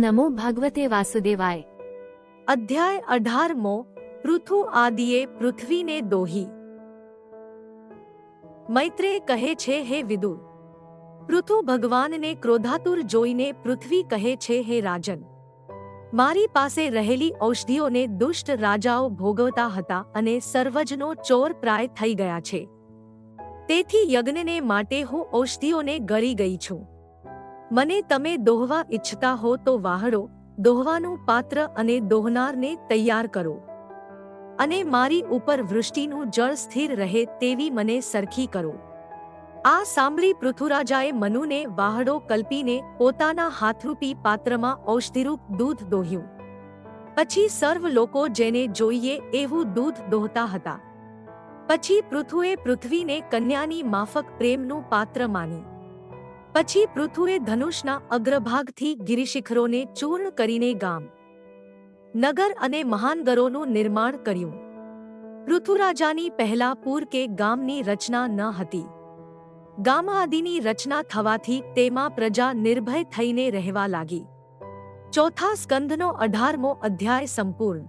નમો ભગવતે વાસુદેવાય। અધ્યાય 18મો। પૃથુ આદિએ પૃથ્વીને દોહી। મૈત્રેય કહે છે, હે વિદુર, પૃથુ ભગવાનને ક્રોધાતુર જોઈને પૃથ્વી કહે છે, હે રાજન, મારી પાસે રહેલી ઔષધિઓને દુષ્ટ રાજાઓ ભોગવતા હતા અને સર્વજનો ચોર પ્રાય થઈ ગયા છે। તેથી યજ્ઞને માટે હું ઔષધિઓને ગળી ગઈ છું। મને તમે દોહવા ઈચ્છતા હો તો વાહડો, દોહવાનું પાત્ર અને દોહનારને તૈયાર કરો, અને મારી ઉપર વૃષ્ટિનું જળ સ્થિર રહે તેવી મને સરખી કરો। આ સાંભળી પૃથુરાજાએ મનુને વાહડો કલ્પીને પોતાના હાથરૂપી પાત્રમાં ઔષધિરૂપ દૂધ દોહ્યું। પછી સર્વ લોકો જેને જોઈએ એવું દૂધ દોહતા હતા। પછી પૃથુએ પૃથ્વીને કન્યાની માફક પ્રેમનું પાત્ર માની। પછી પૃથુએ ધનુષના અગ્રભાગથી ગિરિશિખરોને ચૂર્ણ કરીને ગામ, નગર અને મહાનગરોનું નિર્માણ કર્યું। પૃથુરાજાની પહેલા પૂર કે ગામની રચના ન હતી। ગામ આદિની રચના થવાથી તેમાં પ્રજા નિર્ભય થઈને રહેવા લાગી। ચોથા સ્કંધનો 18મો અધ્યાય સંપૂર્ણ।